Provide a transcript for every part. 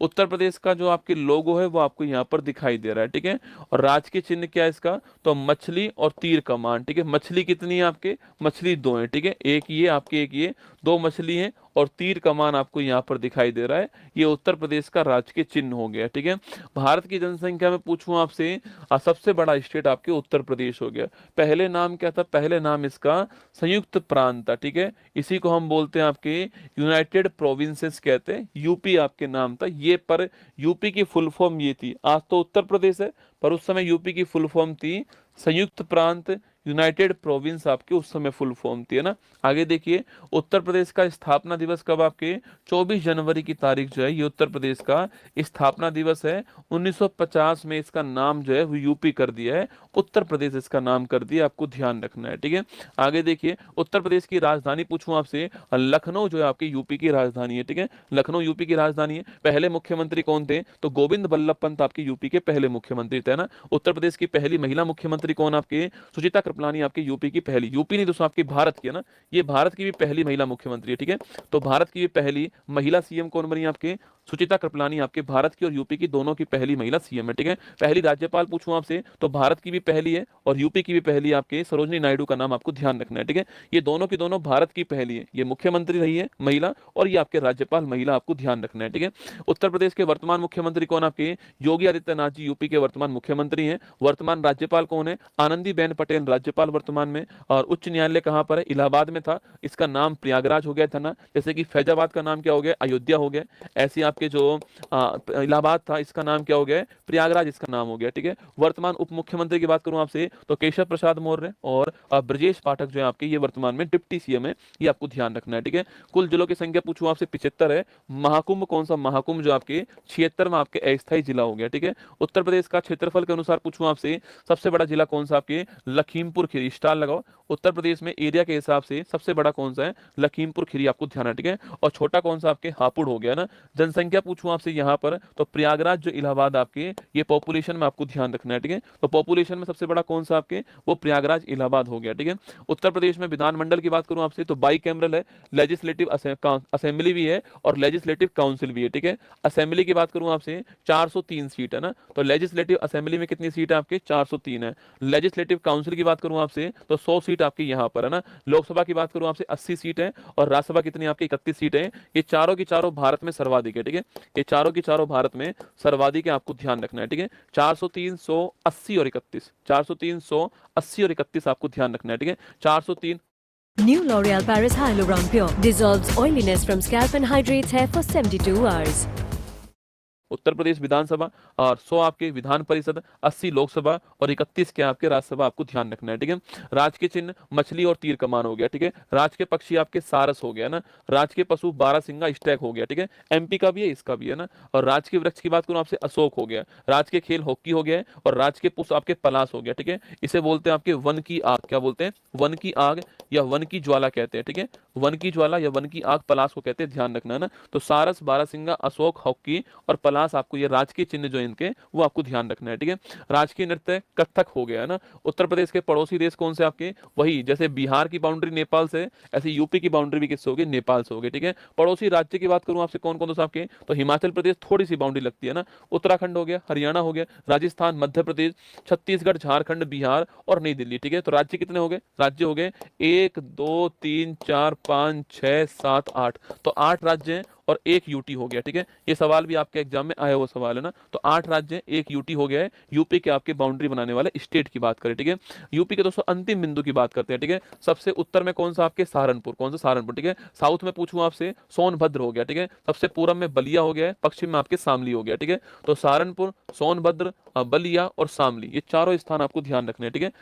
उत्तर प्रदेश का जो आपके लोगो है वो आपको यहाँ पर दिखाई दे रहा है, ठीक है। और राजकीय चिन्ह क्या है इसका, तो मछली और तीर कमान, ठीक है। मछली कितनी है आपके, मछली दो है, ठीक है। एक ये आपके, एक ये, दो मछली है और तीर कमान आपको यहाँ पर दिखाई दे रहा है। ये उत्तर प्रदेश का राजकीय चिन्ह हो गया, ठीक है। भारत की जनसंख्या में पूछूं आपसे, सबसे बड़ा स्टेट आपके उत्तर प्रदेश हो गया। पहले नाम क्या था, पहले नाम इसका संयुक्त प्रांत था, ठीक है। इसी को हम बोलते हैं आपके यूनाइटेड प्रोविंसेस कहते हैं, यूपी आपके नाम था ये। पर यूपी की फुल फॉर्म ये थी, आज तो उत्तर प्रदेश है पर उस समय यूपी की फुल फॉर्म थी संयुक्त प्रांत, यूनाइटेड प्रोविंस आपके उस समय फुल फॉर्म थी, है ना। आगे देखिए, उत्तर प्रदेश का स्थापना दिवस कब आपके, 24 जनवरी की तारीख जो है ये उत्तर प्रदेश का स्थापना दिवस है। 1950 में इसका नाम जो है वो यूपी कर दिया है, उत्तर प्रदेश इसका नाम कर दिया, आपको ध्यान रखना है, ठीक है। आगे देखिए, उत्तर प्रदेश की राजधानी पूछूं आपसे, लखनऊ जो है आपके यूपी की राजधानी है, ठीक है। लखनऊ यूपी की राजधानी है। पहले मुख्यमंत्री कौन थे, तो गोविंद बल्लभ पंत आपके यूपी के पहले मुख्यमंत्री थे ना। उत्तर प्रदेश की पहली महिला मुख्यमंत्री कौन आपके, सुचिता कृपलानी आपके यूपी की पहली, यूपी नहीं दोस्तों आपकी भारत की है ना, ये भारत की भी पहली महिला मुख्यमंत्री है, ठीक है। तो भारत की भी पहली महिला सीएम कौन बनी आपके, सुचिता कृपलानी आपके भारत की और यूपी की दोनों की पहली महिला सीएम है, ठीक है। पहली राज्यपाल पूछूं आपसे, तो भारत की भी पहली है और यूपी की भी पहली आपके सरोजनी नायडू का नाम आपको ध्यान रखना है, ठीक है। ये दोनों की दोनों भारत की पहली है, ये मुख्यमंत्री रही है महिला और ये आपके राज्यपाल महिला, आपको ध्यान रखना है, ठीक है। उत्तर प्रदेश के वर्तमान मुख्यमंत्री कौन आपके, योगी आदित्यनाथ जी यूपी के वर्तमान मुख्यमंत्री हैं। वर्तमान राज्यपाल कौन है, आनंदीबेन पटेल राज्यपाल वर्तमान में। और उच्च न्यायालय कहां पर है, इलाहाबाद में था, इसका नाम प्रयागराज हो गया था ना, जैसे कि फैजाबाद का नाम क्या हो गया, अयोध्या हो गया। ऐसे आपके जो इलाहाबाद था इसका नाम क्या हो गया, प्रयागराज इसका नाम हो गया, ठीक है। वर्तमान उप मुख्यमंत्री की बात करूं आपसे, तो केशव प्रसाद मौर्य और ब्रजेश पाठक जो है आपके ये वर्तमान में डिप्टी सीएम है, ये आपको ध्यान रखना है, ठीक है। कुल जिलों की संख्या पूछूं आपसे 75 है। महाकुंभ कौन सा, महाकुंभ जो आपके 76 में आपके अस्थायी जिला हो गया, ठीक है। उत्तर प्रदेश का क्षेत्रफल के अनुसार पूछूं आपसे, सबसे बड़ा जिला कौन सा आपके, लखीमपुर खीरी, स्टार लगाओ। उत्तर प्रदेश में एरिया के हिसाब से सबसे बड़ा कौन सा है, लखीमपुर खीरी, आपको ध्यान है, ठीक है। और छोटा कौन सा आपके, हापुड़ हो गया ना। जनसंख्या पूछूं आपसे यहाँ पर, तो प्रयागराज जो इलाहाबाद आपके, ये पॉपुलेशन में आपको ध्यान रखना है, ठीक है। तो पॉपुलेशन में सबसे बड़ा कौन सा आपके, वो प्रयागराज इलाहाबाद हो गया, ठीक है। उत्तर प्रदेश में विधानमंडल की बात करूं आपसे, तो बाई कैमरल है, लेजिस्लेटिव असेंबली भी है और लेजिस्लेटिव काउंसिल भी है, ठीक है। असेंबली की बात करूं आपसे, 403 सीट है ना, तो लेजिस्लेटिव असेंबली में कितनी सीट है आपके, 403 है। लेजिस्लेटिव काउंसिल की बात करूं आपसे, तो 100 सीट आपकी यहाँ पर है ना। लोकसभा की बात करूं आपसे, 80 सीट है और राज्यसभा कितनी आपकी, 31 सीट है। ये चारों की चारों भारत में सर्वाधिक है, ठीक है। ये चारों की चारों भारत में सर्वाधिक है, आपको ध्यान रखना है, ठीक है। 403, 180 और 31, 403, 180 और 31 आपको ध्यान रखना है, ठीक है। 403। New L'Oreal Paris Hyaluron Pure dissolves oiliness from scalp and hydrates hair for 72 hours. Uttar Pradesh विधानसभा और 100 आपके विधान परिषद, 80 लोकसभा और 31 के आपके राज्यसभा, आपको ध्यान रखना है, ठीक है। राजकीय चिन्ह मछली और तीर कमान हो गया, ठीक है। राजकीय पक्षी आपके सारस हो गया ना। राजकीय पशु बारहसिंगा स्टैग हो गया, ठीक है। एमपी का भी है, इसका भी है ना। और राजकीय वृक्ष की बात करूं आपसे, अशोक हो गया। राजकीय खेल हॉकी हो गया और राजकीय पुष्प आपके पलाश हो गया, ठीक है। इसे बोलते हैं आपके वन की आग, क्या बोलते हैं, वन की आग या वन की ज्वाला कहते हैं, ठीक है। वन की ज्वाला या वन की आग पलाश को कहते हैं, ध्यान रखना है ना। तो सारस, बारहसिंगा, अशोक, हॉकी और पलाश, आपको ये राजकीय चिन्ह जो इनके वो आपको ध्यान रखना है, ठीक है। राजकीय नृत्य कथक हो गया है ना। उत्तर प्रदेश के पड़ोसी देश कौन से आपके, वही जैसे बिहार की बाउंड्री नेपाल से, ऐसे यूपी की बाउंड्री भी किससे होगी, नेपाल से होगी, ठीक है। पड़ोसी राज्य की बात करूं आपसे कौन कौन से आपके, तो हिमाचल प्रदेश थोड़ी सी बाउंड्री लगती है ना। उत्तराखंड हो गया, हरियाणा हो गया, राजस्थान, मध्य प्रदेश, छत्तीसगढ़, झारखंड, बिहार और नई दिल्ली, ठीक है। तो राज्य कितने हो गए, राज्य हो गए 1 2 3 4 5 6 7 8, तो 8 राज्य हैं और एक यूटी हो गया, ठीक है। ये सवाल भी आपके एग्जाम में आया हुआ सवाल है ना। तो 8 राज्य, एक यूटी हो गया है। यूपी के आपके बाउंड्री बनाने वाले स्टेट की बात करें, ठीक है। यूपी के दोस्तों अंतिम बिंदु की बात करते हैं, ठीक है। सबसे उत्तर में कौन सा आपके, सहारनपुर, कौन सा, सहारनपुर, ठीक है। साउथ में पूछूं आपसे, सोनभद्र हो गया, ठीक है। सबसे पूर्व में बलिया हो गया है, पश्चिम में आपके शामली हो गया, ठीक है। तो सहारनपुर, सोनभद्र, बलिया और शामली, ये चारों स्थान आपको ध्यान रखने हैं, ठीक है।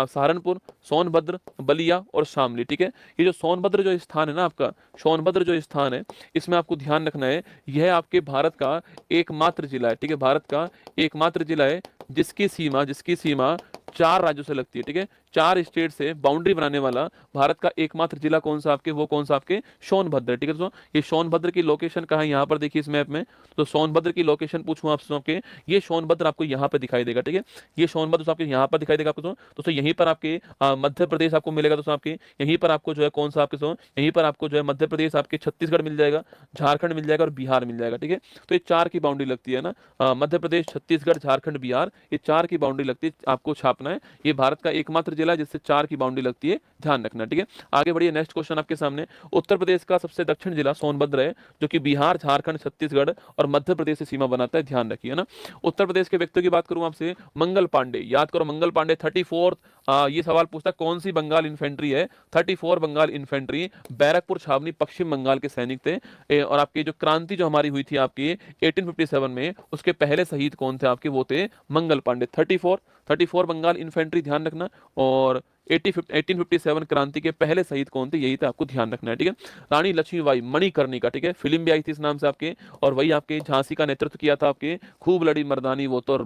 सहारनपुर, सोनभद्र, बलिया और शामली, ठीक है। ये जो सोनभद्र जो स्थान है ना आपका, सोनभद्र जो स्थान है, इसमें आपको ध्यान रखना है, यह आपके भारत का एकमात्र जिला है, ठीक है। भारत का एकमात्र जिला है जिसकी सीमा 4 राज्यों से लगती है, ठीक है। 4 स्टेट से बाउंड्री बनाने वाला भारत का एकमात्र जिला कौन सा आपके, वो कौन सा आपके, सोनभद्र। ठीक है दोस्तों, ये सोनभद्र की लोकेशन कहाँ है, यहाँ पर देखिए इस मैप में। तो सोनभद्र की लोकेशन पूछूं आपसे आपके, ये सोनभद्र आपको यहाँ पर दिखाई देगा। ठीक है, ये सोनभद्र दोस्तों आपके यहाँ पर दिखाई देगा आपको दोस्तों, यहीं पर आपके मध्य प्रदेश आपको मिलेगा दोस्तों आपके, यहीं पर आपको जो है कौन सा आपके दोस्तों, यहीं पर आपको जो है मध्य प्रदेश, आपके छत्तीसगढ़ मिल जाएगा, झारखंड मिल जाएगा और बिहार मिल जाएगा। ठीक है, तो ये 4 की बाउंड्री लगती है ना, मध्य प्रदेश, छत्तीसगढ़, झारखंड, बिहार, ये 4 की बाउंड्री लगती है, आपको छापना है। ये भारत का एकमात्र जिला है जिससे 4 की बाउंड्री लगती है, ध्यान रखना। ठीक है, आगे बढ़िए, नेक्स्ट क्वेश्चन आपके सामने। उत्तर प्रदेश का सबसे दक्षिण जिला सोनभद्र है, जो कि बिहार, झारखंड, छत्तीसगढ़ और मध्य प्रदेश से सीमा बनाता है, ध्यान रखिए ना। उत्तर प्रदेश के व्यक्तियों की बात करूं आपसे, मंगल पांडे, याद करो मंगल पांडे 34। ये सवाल पूछता है कौन सी बंगाल इन्फेंट्री है, 34 बंगाल इन्फेंट्री, बैरकपुर छावनी, पश्चिम बंगाल के सैनिक थे। और आपकी जो क्रांति जो हमारी हुई थी आपकी 1857 में, उसके पहले शहीद कौन थे आपके, वो थे मंगल पांडे। 34 बंगाल इन्फेंट्री, ध्यान रखना। और 1857 क्रांति के पहले शहीद कौन थे, यही तो आपको ध्यान रखना है। ठीक है, रानी लक्ष्मीबाई मणिकर्णिका, ठीक है, फिल्म भी आई थी इस नाम से आपके, और वही आपके झांसी का नेतृत्व किया था आपके, खूब लड़ी मर्दानी वो तो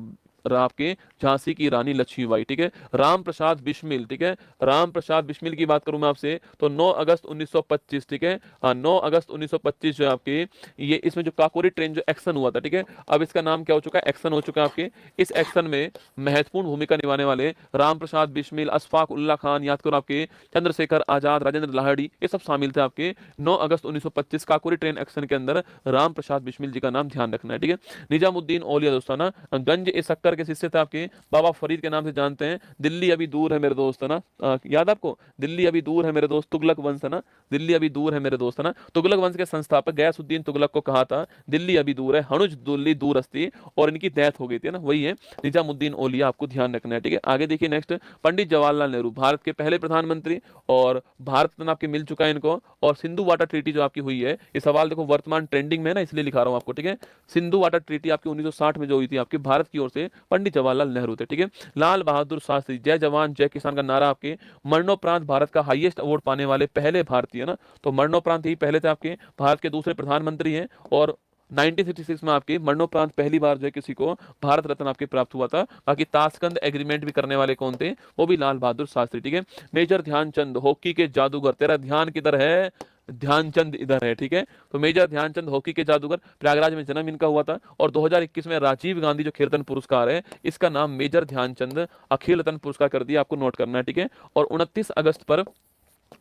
आपके झांसी की रानी लक्ष्मीबाई। ठीक है, राम प्रसाद बिस्मिल, ठीक है, राम प्रसाद बिस्मिल की बात करूं मैं आपसे तो 9 अगस्त 1925, ठीक है, 9 अगस्त 1925 जो है आपके, ये इसमें जो काकोरी ट्रेन जो एक्शन हुआ था, ठीक है, अब इसका नाम क्या हो चुका है, एक्शन हो चुका है आपके। इस एक्शन में महत्वपूर्ण भूमिका निभाने वाले राम प्रसाद बिस्मिल, अशफाक उल्ला खान, याद करो आपके, चंद्रशेखर आजाद, राजेंद्र लाहिड़ी, ये सब शामिल थे आपके 9 अगस्त 1925 काकोरी ट्रेन एक्शन के अंदर। राम प्रसाद बिस्मिल जी का नाम ध्यान रखना है। ठीक है, निजामुद्दीन औलिया दोस्तों ना, गंज ए सक्कर के शिष्य थे आपके, बाबा फरीद के नाम से जानते हैं। दिल्ली अभी दूर है मेरे दोस्त, है ना, याद आपको, दिल्ली अभी दूर है मेरे दोस्त, तुगलक वंश है ना, दिल्ली अभी दूर है मेरे दोस्त, है ना, तुगलक वंश के संस्थापक गयासुद्दीन तुगलक को कहा था दिल्ली अभी दूर है, हनुज दिल्ली दूर अस्ती, और इनकी डेथ हो गई थी ना, वही है निजामुद्दीन औलिया, आपको ध्यान रखना है। ठीक है, आगे देखिए नेक्स्ट, पंडित जवाहरलाल नेहरू, भारत के पहले प्रधानमंत्री, और भारत रत्न आपके मिल चुका है इनको। और सिंधु वाटर ट्रीटी जो आपकी हुई है, ये सवाल देखो वर्तमान ट्रेंडिंग में है ना, इसलिए लिखा रहा हूं आपको। ठीक है, सिंधु वाटर ट्रीटी आपकी 1960 में जो हुई थी आपके भारत की ओर से, पंडित जवाहरलाल नेहरू थे। ठीक है, लाल बहादुर शास्त्री, जय जवान जय किसान का नारा आपके, मरणोपरांत भारत का हाईएस्ट अवार्ड पाने वाले पहले भारतीय ना, तो मरणोपरांत ही पहले थे आपके, भारत के दूसरे प्रधानमंत्री हैं। और 1966 में आपके मरणोपरांत पहली बार जो है किसी को भारत रत्न आपके प्राप्त हुआ था। बाकी ताशकंद एग्रीमेंट भी करने वाले कौन थे, वो भी लाल बहादुर शास्त्री। ठीक है, मेजर ध्यानचंद, हॉकी के जादूगर, तेरा ध्यान किधर है, ध्यानचंद इधर है। ठीक है, तो मेजर ध्यानचंद हॉकी के जादूगर, प्रयागराज में जन्म इनका हुआ था। और 2021 में राजीव गांधी जो खेल रत्न पुरस्कार है, इसका नाम मेजर ध्यानचंद अखिल रत्न पुरस्कार कर दिया, आपको नोट करना है। ठीक है, और 29 अगस्त पर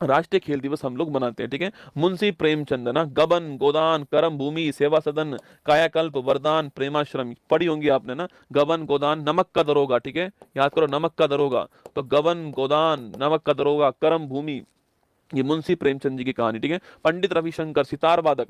राष्ट्रीय खेल दिवस हम लोग मनाते हैं। ठीक है, मुंशी प्रेमचंद ना, गबन, गोदान, करम भूमि, सेवा सदन, कायाकल्प, वरदान, प्रेमाश्रम, पढ़ी होंगी आपने ना, गबन, गोदान, नमक का दरोगा। ठीक है, याद करो नमक का दरोगा, तो गबन, गोदान, नमक का दरोगा, करम भूमि, ये मुंशी प्रेमचंद जी की कहानी। ठीक है, पंडित रविशंकर, सितार वादक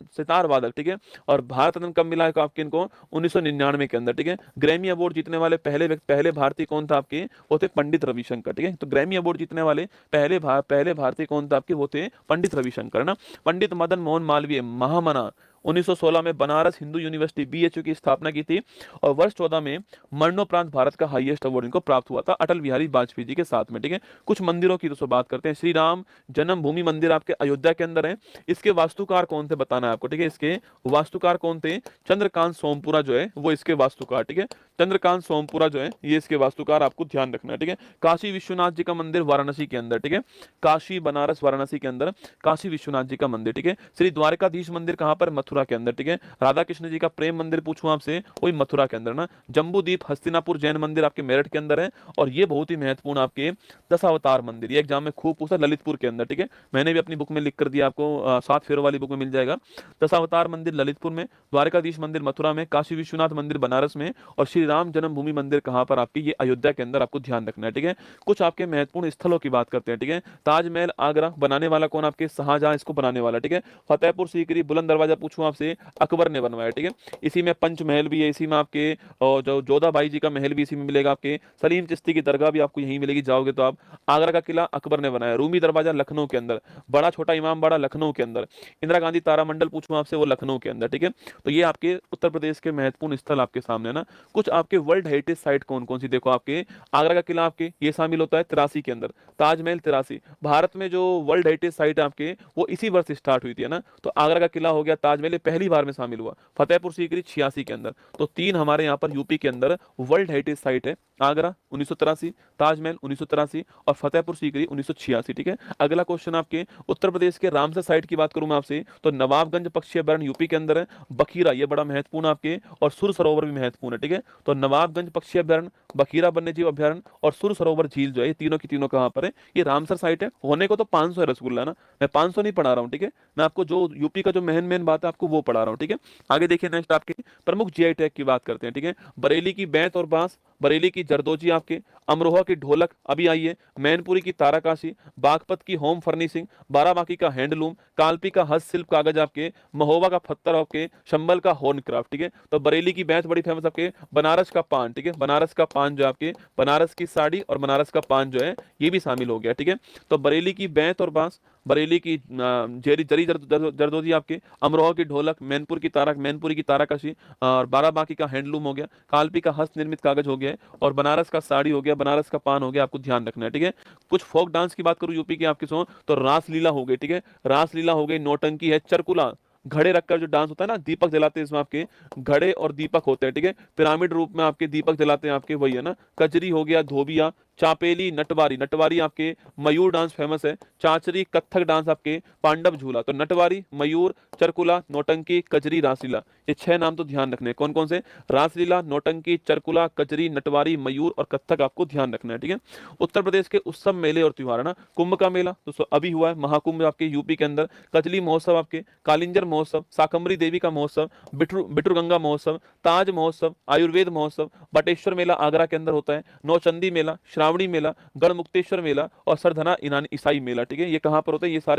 सितार वादक। ठीक है, और भारत रत्न कब मिला है आपके इनको, 1999 के अंदर। ठीक है, ग्रैमी अवार्ड जीतने वाले पहले भारतीय कौन था आपके, वो थे पंडित रविशंकर। ठीक है, तो ग्रैमी अवार्ड जीतने वाले पहले भारतीय कौन था आपके, वो थे पंडित रविशंकर ना। पंडित मदन मोहन मालवीय, महामना, 1916 में बनारस हिंदू यूनिवर्सिटी बीएचयू की स्थापना की थी। और वर्ष 14 में मरणोपरांत भारत का हाईएस्ट अवार्ड इनको प्राप्त हुआ था अटल बिहारी वाजपेयी जी के साथ में। ठीक है, कुछ मंदिरों की दोस्तों बात करते हैं। श्री राम जन्मभूमि मंदिर आपके अयोध्या के अंदर है, इसके वास्तुकार कौन थे बताना है आपको। ठीक है, इसके वास्तुकार कौन थे, चंद्रकांत सोमपुरा जो है वो इसके वास्तुकार। ठीक है, चंद्रकांत सोमपुरा जो है ये इसके वास्तुकार, आपको ध्यान रखना है। ठीक है, काशी विश्वनाथ जी का मंदिर वाराणसी के अंदर। ठीक है, काशी बनारस वाराणसी के अंदर काशी विश्वनाथ जी का मंदिर। ठीक है, श्री द्वारकाधीश मंदिर कहां पर, मथुरा के अंदर। ठीक है, राधा कृष्ण जी का प्रेम मंदिर पूछूं आपसे, वही मथुरा के अंदर ना। जम्बूद्वीप हस्तिनापुर जैन मंदिर आपके मेरठ के अंदर है। और ये बहुत ही महत्वपूर्ण आपके दशावतार मंदिर, ये एग्जाम में खूब पूछा, ललितपुर के अंदर। ठीक है, मैंने भी अपनी बुक में लिख कर दिया आपको, 7 फेरों वाली बुक में मिल जाएगा। दशावतार मंदिर ललितपुर में, द्वारकाधीश मंदिर मथुरा में, काशी विश्वनाथ मंदिर बनारस में, और श्री राम जन्मभूमि मंदिर कहां पर आपकी, ये अयोध्या के अंदर, आपको ध्यान रखना है। ठीक है, कुछ आपके महत्वपूर्ण स्थलों की बात करते हैं। ठीक है, ताजमहल आगरा बनाने वाला कौन आपके, शाहजहां इसको बनाने वाला। ठीक है, फतेहपुर सीकरी बुलंद दरवाजा पूछूं आपसे, अकबर ने बनवाया। ठीक है, इसी में पंचमहल भी है, इसी में आपके और जो जोधाबाई जी का महल भी इसी में मिलेगा आपके, सलीम चिश्ती की दरगाह भी आपको यहीं मिलेगी जाओगे तो आप। आगरा का किला अकबर ने बनाया, रूमी दरवाजा लखनऊ के अंदर, बड़ा छोटा इमामबाड़ा लखनऊ के अंदर, इंदिरा गांधी तारामंडल पूछूं आपसे, वो लखनऊ के अंदर। ठीक है, तो ये आपके उत्तर प्रदेश के महत्वपूर्ण स्थल आपके सामने ना। कुछ आपके वर्ल्ड हेरिटेज साइट कौन कौन सी देखो, आपके आगरा का किला आपके ये शामिल होता है 83 के अंदर, ताजमहल 83। भारत में जो वर्ल्ड हेरिटेज साइट है आपके वो इसी वर्ष स्टार्ट हुई थी, है ना, तो आगरा का किला हो गया, ताजमहल पहली बार में शामिल हुआ, फतेहपुर सीकरी 86 के अंदर। तो 3 हमारे यहाँ पर यूपी के अंदर वर्ल्ड हेरिटेज साइट है आगरा 1983, ताजमहल 1983 और फतेहपुर सीकरी 1986। ठीक है, अगला क्वेश्चन आपके उत्तर प्रदेश के रामसर साइट की बात करूं मैं आपसे तो नवाबगंज पक्षी अभयारण्य यूपी के अंदर है, बखीरा ये बड़ा महत्वपूर्ण आपके, और सुर सरोवर भी महत्वपूर्ण है। ठीक है, तो नवाबगंज पक्षी अभयारण्य, बखीरा वन्यजीव अभयारण्य और सुर सरोवर झील जो है, ये तीनों की तीनों कहाँ पर है, ये रामसर साइट है। होने को तो 500 है रसगुल्ला ना, मैं 500 नहीं पढ़ा रहा हूँ। ठीक है, मैं आपको जो यूपी का जो मेन मेन बात है आपको वो पढ़ा रहा हूँ। ठीक है, आगे देखिए नेक्स्ट आपके प्रमुख जीआई टैग की बात करते हैं। ठीक है, बरेली की बैंत और बांस, बरेली की जरदोजी आपके, अमरोहा की ढोलक अभी आई है, मैनपुरी की ताराकाशी, बागपत की होम फर्निशिंग, बाराबांकी का हैंडलूम, कालपी का हस्तशिल्प कागज आपके, महोबा का पत्थर आपके, शंबल का होर्न क्राफ्ट। ठीक है, तो बरेली की बैंत बड़ी फेमस आपके, बनारस का पान। ठीक है, बनारस का पान जो आपके, बनारस की साड़ी और बनारस का पान जो है ये भी शामिल हो गया। ठीक है, तो बरेली की बैंत और बांस, बरेली की जेरी जरी जरदोजी आपके, अमरोहा की ढोलक, मैनपुरी की ताराकाशी और बाराबांकी का हैंडलूम हो गया, कालपी का हस्त निर्मित कागज हो गया है, और बनारस का साड़ी हो गया, बनारस का पान हो गया, आपको ध्यान रखना है। ठीक है, कुछ फोक डांस की बात करूं यूपी की आपकी सो तो रासलीला हो गई। ठीक है, रासलीला हो गई, नौटंकी है, चरकुला घड़े रखकर जो डांस होता है ना, दीपक जलाते हैं इसमें आपके, घड़े और दीपक होते हैं। ठीक है, पिरामिड रूप में आपके दीपक जलाते हैं आपके, वही है ना, कजरी हो गया, धोबिया, चापेली, नटवारी, नटवारी आपके, मयूर डांस फेमस है, चाचरी, कत्थक डांस आपके, पांडव झूला। तो नटवारी, मयूर, चरकुला, नौटंकी, कजरी, रासलीला, ये 6 नाम तो ध्यान रखने हैं। कौन कौन से? रासलीला, नौटंकी, चरकुला, कजरी, नटवारी, मयूर और कत्थक आपको ध्यान रखना है। ठीक है, उत्तर प्रदेश के उत्सव मेले और त्योहार है ना, कुंभ का मेला तो अभी हुआ है, महाकुंभ आपके यूपी के अंदर, कजली महोत्सव आपके, कालिंजर महोत्सव, शाकंभरी देवी का महोत्सव, बिट्रू गंगा महोत्सव, ताज महोत्सव, आयुर्वेद महोत्सव, बटेश्वर मेला आगरा के अंदर होता है, नौचंदी मेला, श्रावणी मेला, गढ़मुक्तेश्वर मेला और सरधना ईसाई मेला। ठीक है, ये कहां पर होता है? ये सारे